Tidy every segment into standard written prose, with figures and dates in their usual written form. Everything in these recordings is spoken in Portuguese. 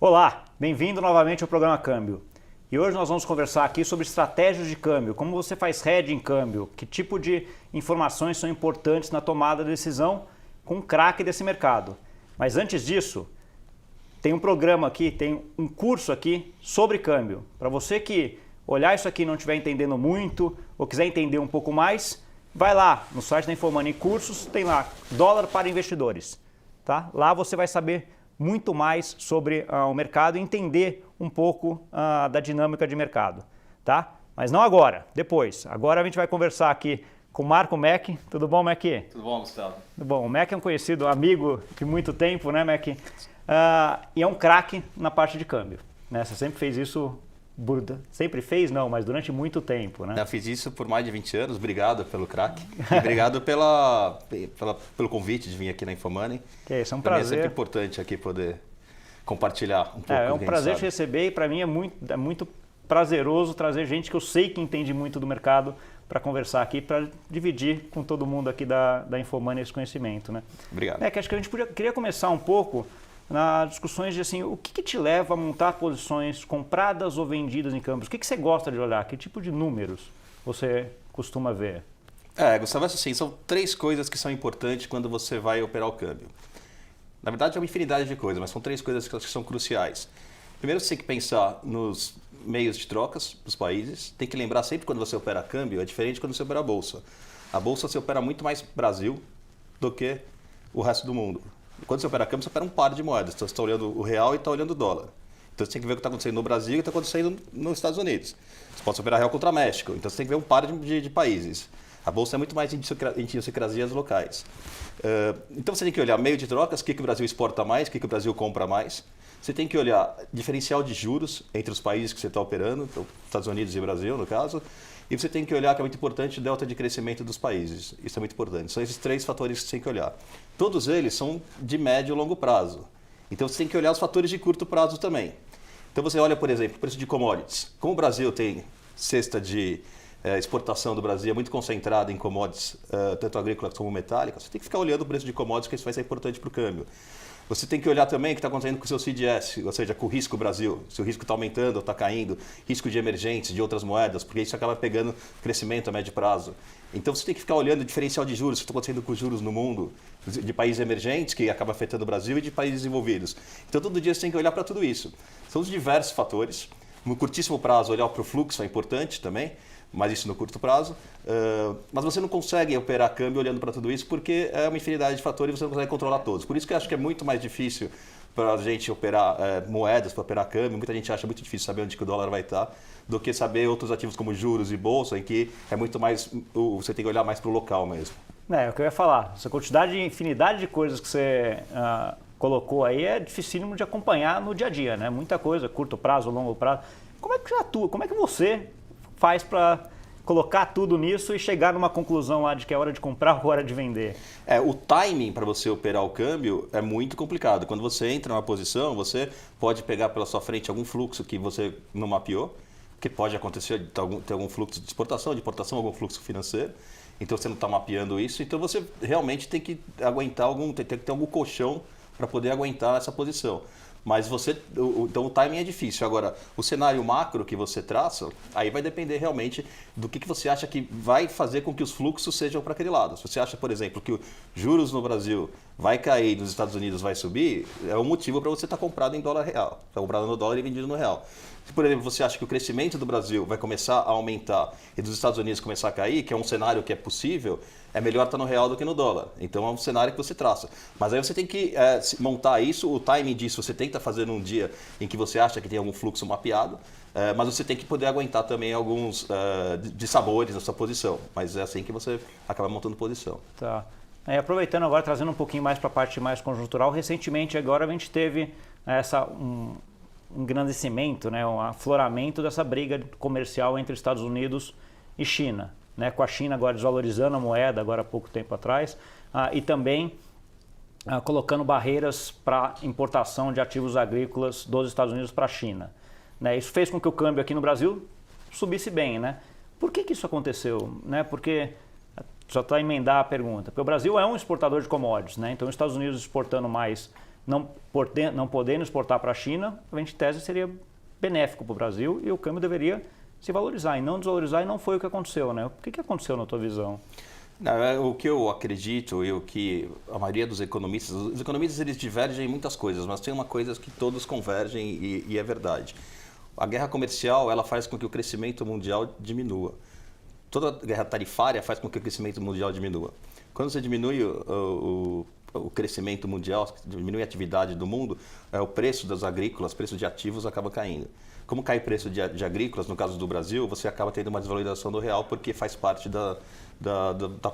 Olá, bem-vindo novamente ao programa Câmbio. E hoje nós vamos conversar aqui sobre estratégias de câmbio, como você faz hedge em câmbio, que tipo de informações são importantes na tomada de decisão com o craque desse mercado. Mas antes disso, tem um programa aqui, tem um curso aqui sobre câmbio. Para você que olhar isso aqui e não estiver entendendo muito ou quiser entender um pouco mais, vai lá no site da Infomoney Cursos, tem lá dólar para investidores. Tá? Lá você vai saber muito mais sobre o mercado e entender um pouco da dinâmica de mercado. Tá? Mas não agora, depois. Agora a gente vai conversar aqui com o Marco Mack. Tudo bom, Mack? Tudo bom, Gustavo? Tudo bom. O Mack é um conhecido amigo de muito tempo, né, Mack? E é um craque na parte de câmbio. Né? Você sempre fez isso, sempre fez não, mas durante muito tempo. Né? Eu fiz isso por mais de 20 anos, obrigado pelo craque. Obrigado pelo convite de vir aqui na Infomoney. Que isso, é um pra prazer. mim é sempre importante aqui poder compartilhar um pouco. É um prazer te receber e para mim é muito prazeroso trazer gente que eu sei que entende muito do mercado para conversar aqui, para dividir com todo mundo aqui da Infomoney esse conhecimento. Né? Obrigado. Que acho que a gente queria começar um pouco nas discussões de assim, o que te leva a montar posições compradas ou vendidas em câmbios? O que você gosta de olhar? Que tipo de números você costuma ver? Gustavo, assim, são três coisas que são importantes quando você vai operar o câmbio. Na verdade é uma infinidade de coisas, mas são três coisas que são cruciais. Primeiro você tem que pensar nos meios de trocas dos países. Tem que lembrar sempre quando você opera câmbio, é diferente quando você opera a bolsa. A bolsa você opera muito mais Brasil do que o resto do mundo. Quando você opera câmbio, você opera um par de moedas. Então você está olhando o real e está olhando o dólar. Então você tem que ver o que está acontecendo no Brasil e o que está acontecendo nos Estados Unidos. Você pode operar real contra México. Então você tem que ver um par de países. A bolsa é muito mais idiosincrasias locais. Então você tem que olhar meio de trocas, o que o Brasil exporta mais, o que o Brasil compra mais. Você tem que olhar diferencial de juros entre os países que você está operando, então Estados Unidos e Brasil, no caso. E você tem que olhar, que é muito importante, o delta de crescimento dos países. Isso é muito importante. São esses três fatores que você tem que olhar. Todos eles são de médio e longo prazo. Então você tem que olhar os fatores de curto prazo também. Então você olha, por exemplo, o preço de commodities. Como o Brasil tem cesta de exportação do Brasil é muito concentrada em commodities, tanto agrícolas como metálicas, você tem que ficar olhando o preço de commodities, que isso vai ser importante para o câmbio. Você tem que olhar também o que está acontecendo com o seu CDS, ou seja, com o risco Brasil, se o risco está aumentando ou está caindo, risco de emergentes, de outras moedas, porque isso acaba pegando crescimento a médio prazo. Então você tem que ficar olhando o diferencial de juros, o que está acontecendo com os juros no mundo, de países emergentes, que acaba afetando o Brasil, e de países desenvolvidos. Então todo dia você tem que olhar para tudo isso. São os diversos fatores. No curtíssimo prazo, olhar para o fluxo é importante também, mas isso no curto prazo. Mas você não consegue operar câmbio olhando para tudo isso porque é uma infinidade de fatores e você não consegue controlar todos. Por isso que eu acho que é muito mais difícil para a gente operar moedas, para operar câmbio. Muita gente acha muito difícil saber onde que o dólar vai estar do que saber outros ativos como juros e bolsa, em que é muito mais, você tem que olhar mais para o local mesmo. É o que eu ia falar. Essa quantidade, infinidade de coisas que você colocou aí é dificílimo de acompanhar no dia a dia, né? Muita coisa, curto prazo, longo prazo. Como é que você atua? Como é que você faz para colocar tudo nisso e chegar numa conclusão lá de que é hora de comprar ou hora de vender? O timing para você operar o câmbio é muito complicado. Quando você entra numa posição, você pode pegar pela sua frente algum fluxo que você não mapeou, que pode acontecer, ter algum fluxo de exportação, de importação, algum fluxo financeiro. Então você não está mapeando isso. Então você realmente tem que aguentar tem que ter algum colchão para poder aguentar essa posição. Mas então o timing é difícil. Agora, o cenário macro que você traça, aí vai depender realmente do que você acha que vai fazer com que os fluxos sejam para aquele lado. Se você acha, por exemplo, que os juros no Brasil vai cair, nos Estados Unidos vai subir, é um motivo para você estar comprado em dólar real. Está comprado no dólar e vendido no real. Se, por exemplo, você acha que o crescimento do Brasil vai começar a aumentar e dos Estados Unidos começar a cair, que é um cenário que é possível, é melhor estar no real do que no dólar. Então é um cenário que você traça. Mas aí você tem que montar isso, o timing disso você tem que estar fazendo um dia em que você acha que tem algum fluxo mapeado, mas você tem que poder aguentar também alguns dissabores na sua posição. Mas é assim que você acaba montando posição. Tá. Aproveitando agora, trazendo um pouquinho mais para a parte mais conjuntural, recentemente agora a gente teve um engrandecimento, né, um afloramento dessa briga comercial entre Estados Unidos e China. Né, com a China agora desvalorizando a moeda, agora há pouco tempo atrás, e também colocando barreiras para importação de ativos agrícolas dos Estados Unidos para a China. Né, isso fez com que o câmbio aqui no Brasil subisse bem. Né? Por que isso aconteceu? Né, porque, só para emendar a pergunta, porque o Brasil é um exportador de commodities, né? Então os Estados Unidos exportando mais não podendo exportar para a China, a gente, em tese, seria benéfico para o Brasil e o câmbio deveria se valorizar e não desvalorizar, e não foi o que aconteceu, né? O que aconteceu na tua visão? Não, o que eu acredito e o que a maioria dos economistas, os economistas eles divergem em muitas coisas, mas tem uma coisa que todos convergem e é verdade. A guerra comercial ela faz com que o crescimento mundial diminua. Toda guerra tarifária faz com que o crescimento mundial diminua. Quando você diminui o crescimento mundial, diminui a atividade do mundo, o preço das agrícolas, o preço de ativos acaba caindo. Como cai o preço de agrícolas, no caso do Brasil, você acaba tendo uma desvalorização do real porque faz parte da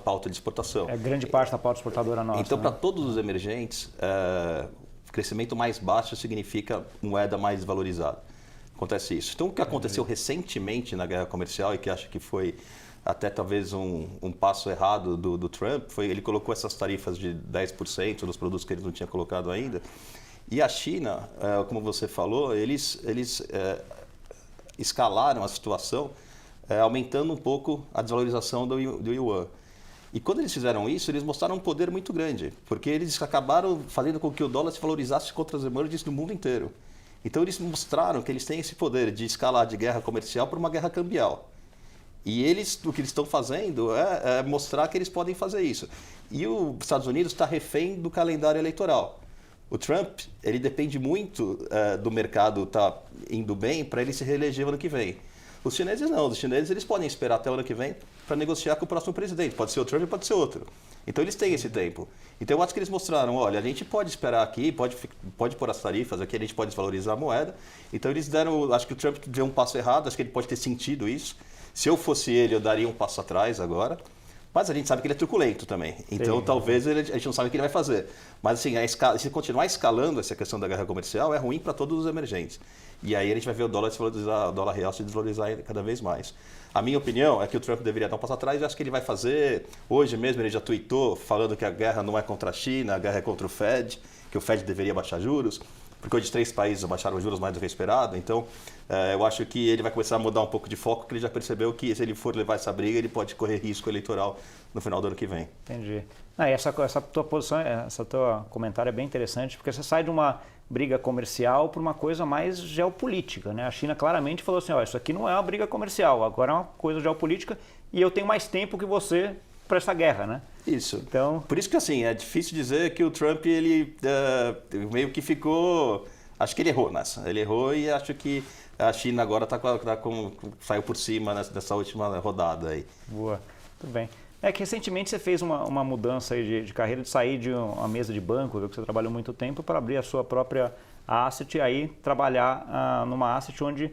pauta de exportação. É grande parte da pauta exportadora nossa. Então, né? para todos os emergentes, crescimento mais baixo significa moeda mais desvalorizada. Acontece isso. Então, o que aconteceu recentemente na guerra comercial e que acho que foi até talvez um passo errado do Trump, foi ele colocou essas tarifas de 10% dos produtos que ele não tinha colocado ainda. E a China, como você falou, eles escalaram a situação aumentando um pouco a desvalorização do yuan. E quando eles fizeram isso, eles mostraram um poder muito grande, porque eles acabaram fazendo com que o dólar se valorizasse contra as emergentes do mundo inteiro. Então eles mostraram que eles têm esse poder de escalar de guerra comercial para uma guerra cambial. E o que eles estão fazendo é mostrar que eles podem fazer isso. E os Estados Unidos está refém do calendário eleitoral. O Trump, ele depende muito do mercado estar indo bem para ele se reeleger ano que vem. Os chineses não. Os chineses eles podem esperar até o ano que vem para negociar com o próximo presidente. Pode ser o Trump, pode ser outro. Então eles têm esse tempo. Então eu acho que eles mostraram, olha, a gente pode esperar aqui, pode pôr as tarifas aqui, a gente pode desvalorizar a moeda. Então eles deram, acho que o Trump deu um passo errado, acho que ele pode ter sentido isso. Se eu fosse ele, eu daria um passo atrás agora. Mas a gente sabe que ele é truculento também. Então, talvez a gente não sabe o que ele vai fazer. Mas, assim, se continuar escalando essa questão da guerra comercial, é ruim para todos os emergentes. E aí a gente vai ver o dólar se desvalorizar, o dólar real se desvalorizar cada vez mais. A minha opinião é que o Trump deveria dar um passo atrás. Eu acho que ele vai fazer. Hoje mesmo ele já tweetou falando que a guerra não é contra a China, a guerra é contra o Fed, que o Fed deveria baixar juros. Porque hoje 3 países baixaram os juros mais do que esperado. Então, eu acho que ele vai começar a mudar um pouco de foco, porque ele já percebeu que se ele for levar essa briga, ele pode correr risco eleitoral no final do ano que vem. Entendi. E essa tua posição, essa tua comentário é bem interessante, porque você sai de uma briga comercial para uma coisa mais geopolítica, né? A China claramente falou assim, isso aqui não é uma briga comercial, agora é uma coisa geopolítica e eu tenho mais tempo que você para essa guerra, né? Isso. Então, por isso que assim, é difícil dizer que o Trump ele meio que ficou, acho que ele errou nessa. Ele errou e acho que a China agora saiu por cima nessa última rodada aí. Boa, tudo bem. É que recentemente você fez uma mudança aí de carreira, de sair de uma mesa de banco, que você trabalhou muito tempo, para abrir a sua própria asset e aí trabalhar numa asset onde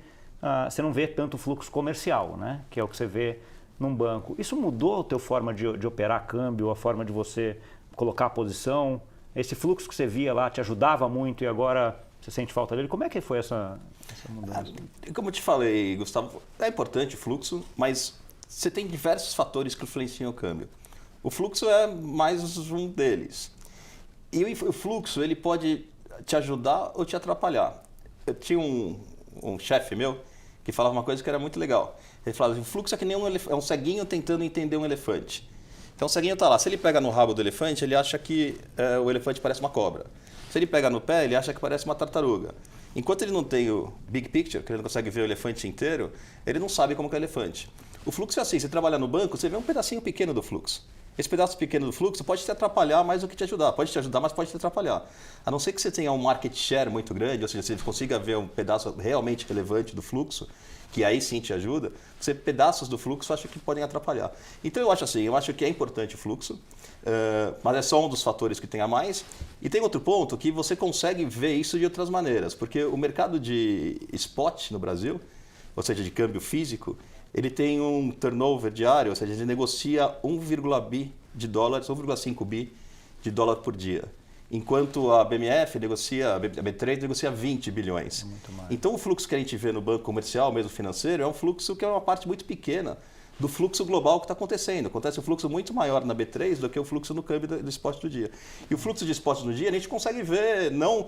você não vê tanto fluxo comercial, né? Que é o que você vê num banco. Isso mudou a tua forma de operar câmbio, a forma de você colocar a posição? Esse fluxo que você via lá te ajudava muito e agora você sente falta dele? Como é que foi essa mudança? Como eu te falei, Gustavo, é importante o fluxo, mas você tem diversos fatores que influenciam o câmbio. O fluxo é mais um deles. E o fluxo ele pode te ajudar ou te atrapalhar. Eu tinha um chefe meu que falava uma coisa que era muito legal. Ele falava assim, o fluxo é que nem um ceguinho tentando entender um elefante. Então o ceguinho está lá, se ele pega no rabo do elefante, ele acha que o elefante parece uma cobra. Se ele pega no pé, ele acha que parece uma tartaruga. Enquanto ele não tem o big picture, que ele não consegue ver o elefante inteiro, ele não sabe como que é o elefante. O fluxo é assim, você trabalha no banco, você vê um pedacinho pequeno do fluxo. Esse pedaço pequeno do fluxo pode te atrapalhar mais do que te ajudar. Pode te ajudar, mas pode te atrapalhar. A não ser que você tenha um market share muito grande, ou seja, você consiga ver um pedaço realmente relevante do fluxo, que aí sim te ajuda, pedaços do fluxo acho que podem atrapalhar. Então eu acho assim, eu acho que é importante o fluxo, mas é só um dos fatores que tem a mais. E tem outro ponto que você consegue ver isso de outras maneiras, porque o mercado de spot no Brasil, ou seja, de câmbio físico, ele tem um turnover diário, ou seja, ele negocia 1,5 bi de dólares, 1,5 bi de dólar por dia. Enquanto a BMF negocia, a B3 negocia 20 bilhões. Então o fluxo que a gente vê no banco comercial, mesmo financeiro, é um fluxo que é uma parte muito pequena do fluxo global que está acontecendo. Acontece um fluxo muito maior na B3 do que o fluxo no câmbio do spot do dia. E o fluxo de spot no dia a gente consegue ver, não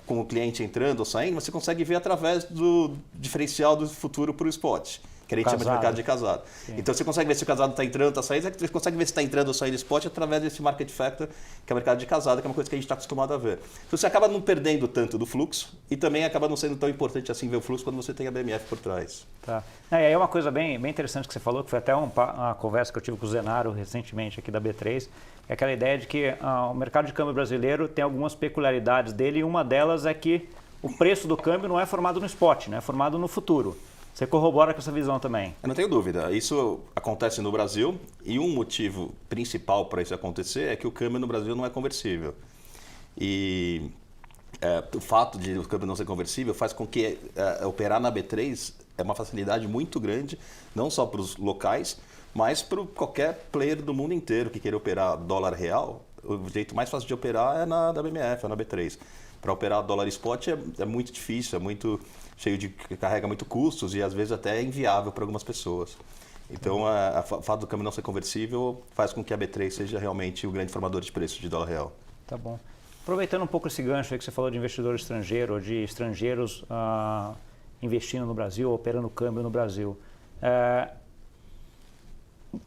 com o cliente entrando ou saindo, mas você consegue ver através do diferencial do futuro para o spot. que a gente chama de mercado de casado. Sim. Então você consegue ver se o casado está entrando, está saindo, você consegue ver se está entrando ou saindo spot através desse market factor, que é o mercado de casado, que é uma coisa que a gente está acostumado a ver. Então você acaba não perdendo tanto do fluxo e também acaba não sendo tão importante assim ver o fluxo quando você tem a BMF por trás. Tá. E aí uma coisa bem interessante que você falou, que foi até uma conversa que eu tive com o Zenaro recentemente aqui da B3, é aquela ideia de que o mercado de câmbio brasileiro tem algumas peculiaridades dele, e uma delas é que o preço do câmbio não é formado no spot, né? É formado no futuro. Você corrobora com essa visão também? Eu não tenho dúvida. Isso acontece no Brasil e um motivo principal para isso acontecer é que o câmbio no Brasil não é conversível. E o fato de o câmbio não ser conversível faz com que operar na B3 é uma facilidade muito grande, não só para os locais, mas para qualquer player do mundo inteiro que queira operar dólar real. O jeito mais fácil de operar é na BMF, é na B3. Para operar dólar spot é muito difícil, é muito cheio carrega muito custos e às vezes até é inviável para algumas pessoas. Então, o fato do câmbio não ser conversível faz com que a B3 seja realmente o grande formador de preço de dólar real. Tá bom. Aproveitando um pouco esse gancho aí que você falou de investidor estrangeiro, ou de estrangeiros investindo no Brasil, operando câmbio no Brasil.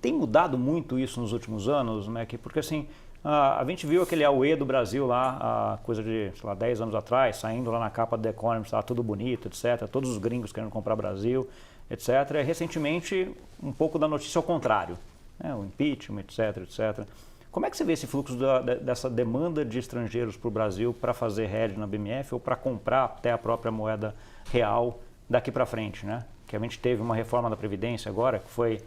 Tem mudado muito isso nos últimos anos, né? Porque assim, a gente viu aquele AUE do Brasil lá, coisa de, sei lá, 10 anos atrás, saindo lá na capa do The Economist, estava tudo bonito, etc. Todos os gringos querendo comprar Brasil, etc. E recentemente, um pouco da notícia ao contrário, né? O impeachment, etc, etc. Como é que você vê esse fluxo dessa demanda de estrangeiros para o Brasil para fazer hedge na BMF ou para comprar até a própria moeda real daqui para frente, né? Que a gente teve uma reforma da Previdência agora, que foi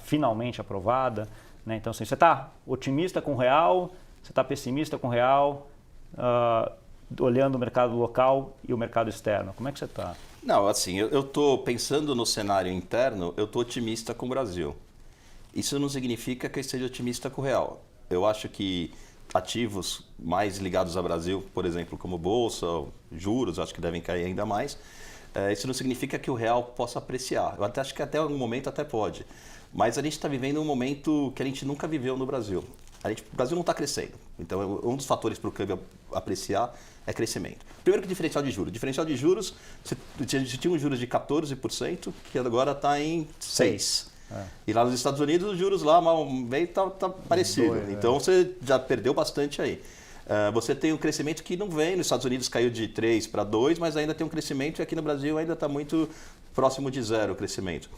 finalmente aprovada. Né? Então, assim, você está otimista com o real, você está pessimista com o real, olhando o mercado local e o mercado externo. Como é que você está? Não, assim, eu estou pensando no cenário interno, eu estou otimista com o Brasil. Isso não significa que eu esteja otimista com o real. Eu acho que ativos mais ligados ao Brasil, por exemplo, como bolsa, juros, acho que devem cair ainda mais. Isso não significa que o real possa apreciar. Eu até acho que até algum momento até pode. Mas a gente está vivendo um momento que a gente nunca viveu no Brasil. O Brasil não está crescendo. Então, um dos fatores para o câmbio apreciar é crescimento. Primeiro que diferencial de juros. Diferencial de juros, você tinha um juros de 14%, que agora está em 6%. E lá nos Estados Unidos, os juros lá meio tá parecido. Então, você já perdeu bastante aí. Você tem um crescimento que não vem. Nos Estados Unidos caiu de 3 para 2, mas ainda tem um crescimento e aqui no Brasil ainda está muito próximo de zero o crescimento.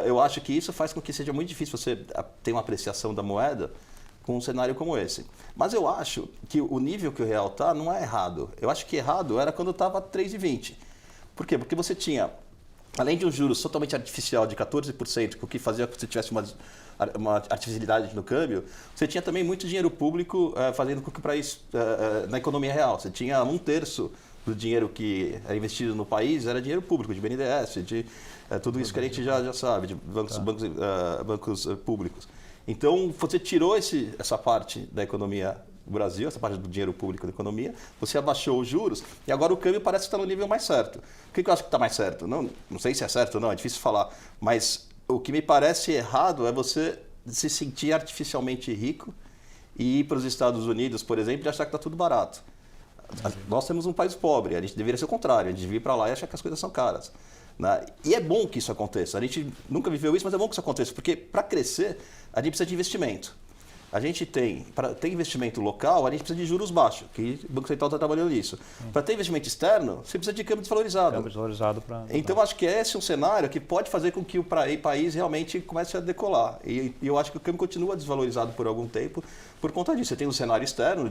Eu acho que isso faz com que seja muito difícil você ter uma apreciação da moeda com um cenário como esse. Mas eu acho que o nível que o real está não é errado. Eu acho que errado era quando estava 3,20. Por quê? Porque você tinha, além de um juros totalmente artificial de 14%, o que fazia com que você tivesse uma artificialidade no câmbio, você tinha também muito dinheiro público fazendo com que o país, na economia real, você tinha 1/3 do dinheiro que era investido no país era dinheiro público, de BNDES, de tudo isso que a gente já sabe, de bancos públicos. Então, você tirou essa parte da economia do Brasil, essa parte do dinheiro público da economia, você abaixou os juros e agora o câmbio parece estar no nível mais certo. O que eu acho que está mais certo? Não sei se é certo ou não, é difícil falar, mas o que me parece errado é você se sentir artificialmente rico e ir para os Estados Unidos, por exemplo, e achar que está tudo barato. Nós temos um país pobre, a gente deveria ser o contrário, a gente devia ir para lá e achar que as coisas são caras. Né? E é bom que isso aconteça, a gente nunca viveu isso, mas é bom que isso aconteça, porque para crescer a gente precisa de investimento. A gente para ter investimento local, a gente precisa de juros baixos, que o Banco Central está trabalhando nisso. Para ter investimento externo, você precisa de câmbio desvalorizado. Câmbio desvalorizado Então, acho que esse é um cenário que pode fazer com que o país realmente comece a decolar. E eu acho que o câmbio continua desvalorizado por algum tempo por conta disso. Você tem um cenário externo,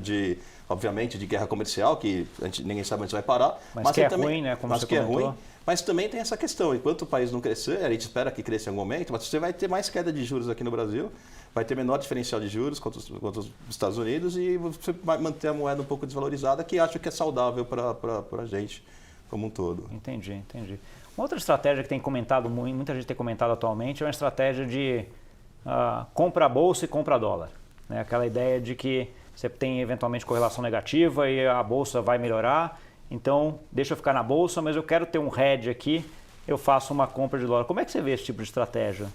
obviamente, de guerra comercial, que ninguém sabe onde vai parar. Mas que é ruim, né? Como você comentou. É ruim. Mas também tem essa questão, enquanto o país não crescer, a gente espera que cresça em algum momento, mas você vai ter mais queda de juros aqui no Brasil, vai ter menor diferencial de juros contra os Estados Unidos e você vai manter a moeda um pouco desvalorizada, que acho que é saudável para a gente como um todo. Entendi. Uma outra estratégia que tem comentado, muita gente tem comentado atualmente, é uma estratégia de compra bolsa e compra dólar. Né? Aquela ideia de que você tem eventualmente correlação negativa e a bolsa vai melhorar, então deixa eu ficar na bolsa, mas eu quero ter um hedge aqui, eu faço uma compra de dólar. Como é que você vê esse tipo de estratégia?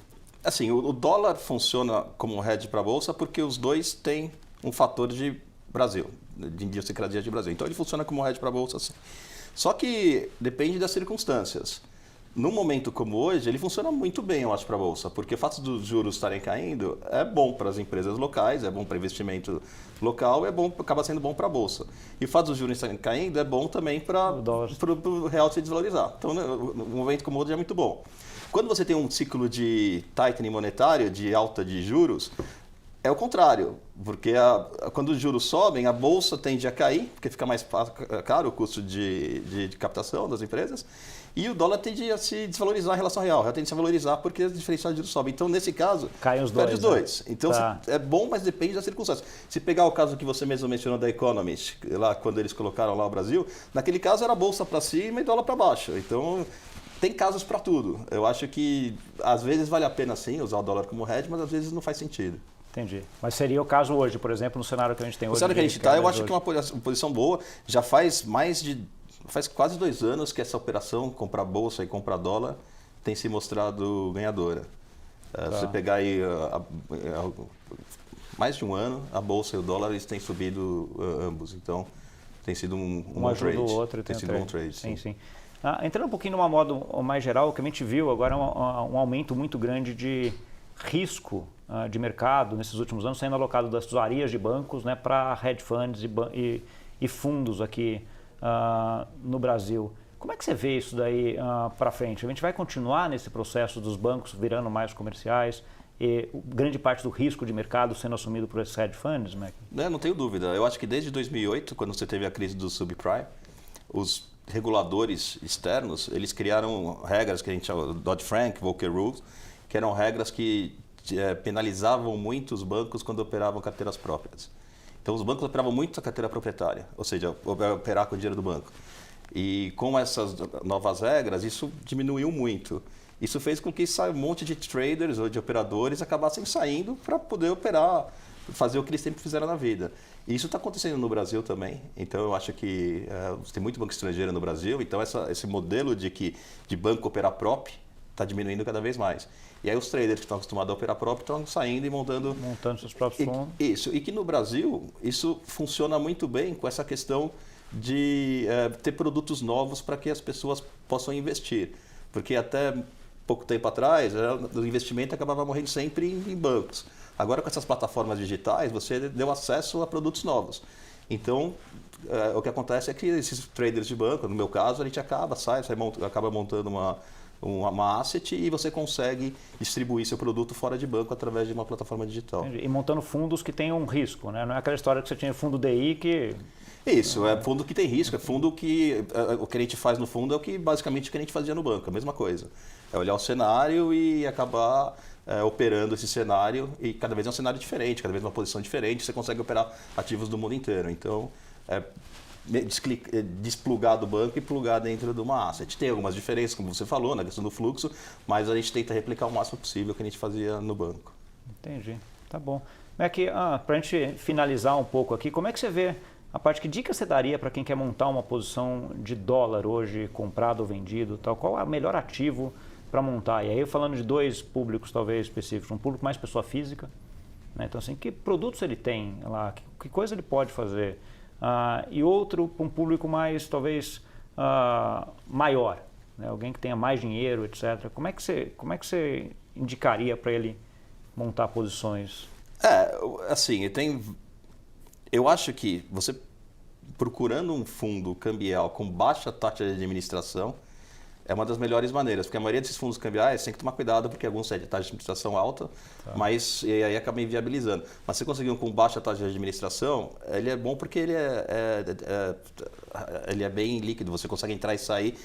Assim, o dólar funciona como um hedge para a bolsa porque os dois têm um fator de Brasil, de idiosincrasia de Brasil. Então ele funciona como um hedge para a bolsa, sim. Só que depende das circunstâncias. num momento como hoje, ele funciona muito bem, eu acho, para a Bolsa, porque o fato dos juros estarem caindo é bom para as empresas locais, é bom para investimento local, acaba sendo bom para a Bolsa. E o fato dos juros estarem caindo é bom também para o real se desvalorizar. Então, um momento como hoje é muito bom. Quando você tem um ciclo de tightening monetário, de alta de juros, é o contrário, porque quando os juros sobem, a bolsa tende a cair, porque fica mais caro o custo de captação das empresas, e o dólar tende a se desvalorizar em relação ao real. O real tende a se valorizar porque as diferenciais de juros sobem. Então, nesse caso, caem os perde dois. os dois. Então, é bom, mas depende das circunstâncias. Se pegar o caso que você mesmo mencionou da Economist, lá quando eles colocaram lá o Brasil, naquele caso era bolsa para cima e dólar para baixo. Então, tem casos para tudo. Eu acho que, às vezes, vale a pena, sim, usar o dólar como hedge, mas às vezes não faz sentido. Entendi. Mas seria o caso hoje, por exemplo, no cenário que a gente tem hoje? No cenário que a gente está, eu acho que é uma posição boa. Já faz quase 2 anos que essa operação, comprar bolsa e comprar dólar, tem se mostrado ganhadora. Se você pegar aí mais de um ano, a bolsa e o dólar eles têm subido ambos. Então, tem sido um bom trade. O outro tem sido um bom trade. Sim. Entrando um pouquinho numa modo mais geral, o que a gente viu agora é um aumento muito grande de risco de mercado nesses últimos anos, sendo alocado das tesourarias de bancos, né, para hedge funds e fundos aqui no Brasil. Como é que você vê isso daí para frente? A gente vai continuar nesse processo dos bancos virando mais comerciais e grande parte do risco de mercado sendo assumido por esses hedge funds, Mac? Não tenho dúvida. Eu acho que desde 2008, quando você teve a crise do subprime, os reguladores externos, eles criaram regras que a gente chama de Dodd-Frank, Volcker Rules, que eram regras que penalizavam muito os bancos quando operavam carteiras próprias. Então, os bancos operavam muito a carteira proprietária, ou seja, operar com o dinheiro do banco. E com essas novas regras, isso diminuiu muito. Isso fez com que um monte de traders ou de operadores acabassem saindo para poder operar, fazer o que eles sempre fizeram na vida. E isso está acontecendo no Brasil também. Então, eu acho que tem muito banco estrangeiro no Brasil. Então, esse modelo de banco operar prop está diminuindo cada vez mais. E aí os traders que estão acostumados a operar próprio estão saindo e montando seus próprios fundos. Isso. E que no Brasil, isso funciona muito bem com essa questão de ter produtos novos para que as pessoas possam investir. Porque até pouco tempo atrás, o investimento acabava morrendo sempre em bancos. Agora, com essas plataformas digitais, você deu acesso a produtos novos. Então, o que acontece é que esses traders de banco, no meu caso, a gente acaba montando uma asset e você consegue distribuir seu produto fora de banco através de uma plataforma digital. Entendi. E montando fundos que tenham um risco, né? Não é aquela história que você tinha fundo DI que... Isso, é fundo que tem risco, é fundo que... O que a gente faz no fundo é basicamente o que a gente fazia no banco, a mesma coisa. É olhar o cenário e acabar operando esse cenário, e cada vez é um cenário diferente, cada vez uma posição diferente, você consegue operar ativos do mundo inteiro. Então, desplugar do banco e plugar dentro de uma asset. Tem algumas diferenças, como você falou, na questão do fluxo, mas a gente tenta replicar o máximo possível o que a gente fazia no banco. Entendi, tá bom. Mac, para a gente finalizar um pouco aqui, como é que você vê a parte, que dica você daria para quem quer montar uma posição de dólar hoje, comprado ou vendido, tal? Qual é o melhor ativo para montar? E aí falando de dois públicos talvez específicos, um público mais pessoa física, né? Então assim, que produtos ele tem lá, que coisa ele pode fazer? E outro para um público mais, talvez, maior, né? Alguém que tenha mais dinheiro, etc. Como é que você indicaria para ele montar posições? Assim, eu acho que você procurando um fundo cambial com baixa taxa de administração é uma das melhores maneiras, porque a maioria desses fundos cambiais tem que tomar cuidado, porque alguns têm taxa de administração alta, mas e aí acaba inviabilizando. Mas se conseguir um com baixa taxa de administração, ele é bom porque ele é bem líquido, você consegue entrar e sair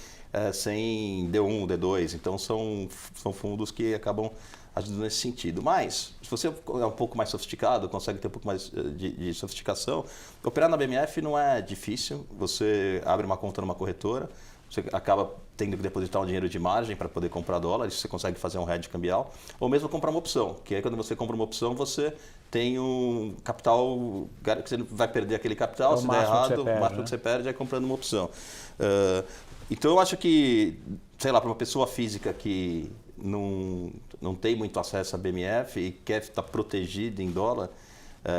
sem D1, D2, então são fundos que acabam ajudando nesse sentido. Mas, se você é um pouco mais sofisticado, consegue ter um pouco mais de sofisticação, operar na BMF não é difícil, você abre uma conta numa corretora, você acaba tendo que depositar um dinheiro de margem para poder comprar dólares, você consegue fazer um hedge cambial, ou mesmo comprar uma opção, que aí quando você compra uma opção, você tem um capital, que você vai perder aquele capital, se der errado, o máximo que você perde é comprando uma opção. Então eu acho que, sei lá, para uma pessoa física que não tem muito acesso à BMF e quer estar protegida em dólar,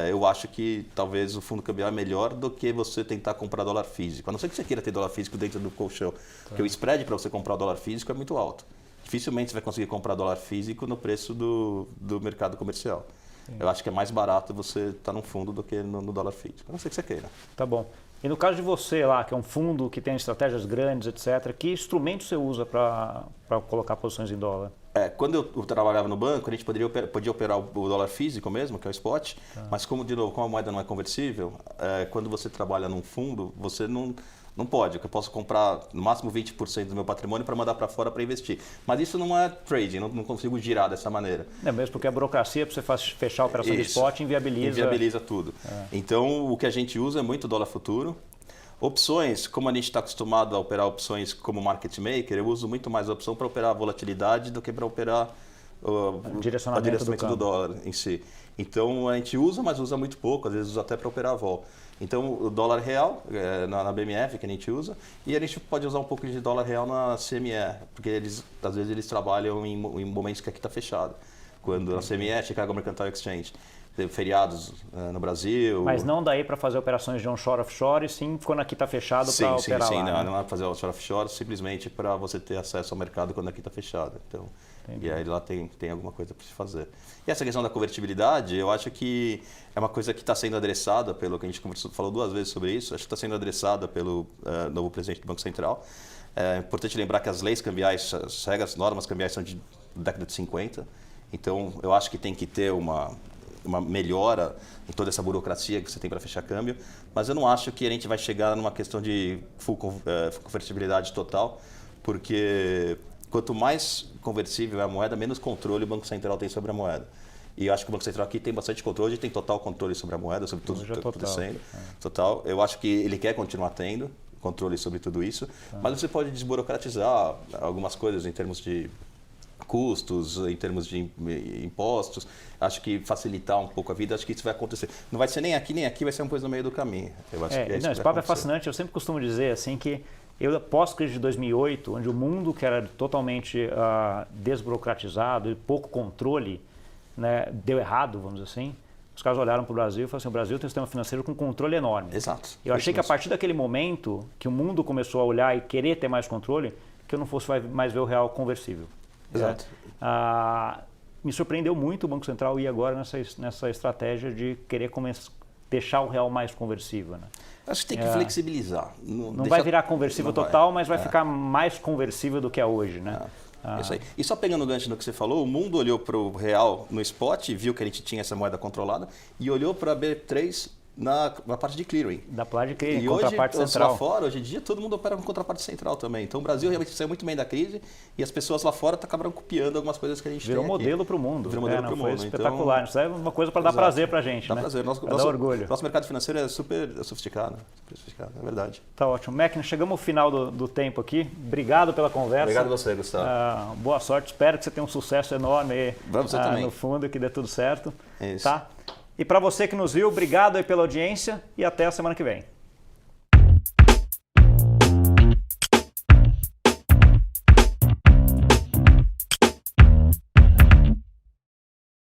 eu acho que talvez o fundo cambial é melhor do que você tentar comprar dólar físico. A não ser que você queira ter dólar físico dentro do colchão. Porque o spread para você comprar o dólar físico é muito alto. Dificilmente você vai conseguir comprar dólar físico no preço do mercado comercial. Sim. Eu acho que é mais barato você estar num fundo do que no dólar físico. A não ser que você queira. Tá bom. E no caso de você lá, que é um fundo que tem estratégias grandes, etc., que instrumento você usa para colocar posições em dólar? Quando eu trabalhava no banco, a gente podia operar o dólar físico mesmo, que é o spot, mas como a moeda não é conversível, quando você trabalha num fundo, você não pode. Eu posso comprar no máximo 20% do meu patrimônio para mandar para fora para investir. Mas isso não é trading, não consigo girar dessa maneira. É mesmo porque a burocracia para você fechar a operação de spot inviabiliza tudo. Então, o que a gente usa é muito dólar futuro. Opções, como a gente está acostumado a operar opções como market maker, eu uso muito mais a opção para operar a volatilidade do que para operar o direcionamento do dólar em si. Então a gente usa, mas usa muito pouco, às vezes usa até para operar a vol. Então o dólar real na BMF que a gente usa, e a gente pode usar um pouco de dólar real na CME, porque às vezes eles trabalham em momentos que aqui está fechado. Quando na CME, Chicago Mercantile Exchange, teve feriados no Brasil. Mas não daí para fazer operações de onshore offshore, sim, quando aqui está fechado para operar lá. Não é para fazer onshore offshore, simplesmente para você ter acesso ao mercado quando aqui está fechado. Então, e aí lá tem alguma coisa para se fazer. E essa questão da convertibilidade, eu acho que é uma coisa que está sendo adressada pelo que a gente falou 2 vezes sobre isso, acho que está sendo adressada pelo novo presidente do Banco Central. É importante lembrar que as leis cambiais, as regras, normas cambiais são de década de 50, então eu acho que tem que ter uma melhora em toda essa burocracia que você tem para fechar câmbio, mas eu não acho que a gente vai chegar numa questão de full convertibilidade total, porque quanto mais conversível é a moeda, menos controle o Banco Central tem sobre a moeda. E eu acho que o Banco Central aqui tem bastante controle, e tem total controle sobre a moeda, sobre tudo que está acontecendo. Total. Eu acho que ele quer continuar tendo controle sobre tudo isso, mas você pode desburocratizar algumas coisas em termos de custos, em termos de impostos. Acho que facilitar um pouco a vida, acho que isso vai acontecer. Não vai ser nem aqui, vai ser uma coisa no meio do caminho. Eu acho que esse papo é fascinante. Eu sempre costumo dizer assim que pós-crise de 2008, onde o mundo que era totalmente desburocratizado e pouco controle, né, deu errado, vamos dizer assim, os caras olharam para o Brasil e falaram assim, o Brasil tem um sistema financeiro com controle enorme. Exato. Eu achei que a partir daquele momento que o mundo começou a olhar e querer ter mais controle, que eu não fosse mais ver o real conversível. Exato. Me surpreendeu muito o Banco Central ir agora nessa estratégia de querer deixar o real mais conversível. Né? Acho que tem que flexibilizar. Não vai virar conversível total, mas vai ficar mais conversível do que é hoje. Né? Isso aí. E só pegando o gancho no que você falou, o mundo olhou para o real no spot, viu que a gente tinha essa moeda controlada e olhou para a B3 na parte de clearing. Da parte de clearing, e contraparte hoje, central. Lá fora, hoje em dia, todo mundo opera com contraparte central também. Então, o Brasil realmente saiu muito bem da crise e as pessoas lá fora acabaram copiando algumas coisas que a gente Virou tem aqui. modelo para o mundo. Virou modelo para o mundo. Foi espetacular. Isso é uma coisa para dar prazer para a gente. Dá né? prazer. Dá orgulho. Nosso mercado financeiro é super sofisticado. É verdade. Tá ótimo. Mackner, chegamos ao final do tempo aqui. Obrigado pela conversa. Obrigado a você, Gustavo. Boa sorte. Espero que você tenha um sucesso enorme aí, no fundo e que dê tudo certo. Isso. Tá? E para você que nos viu, obrigado aí pela audiência e até a semana que vem.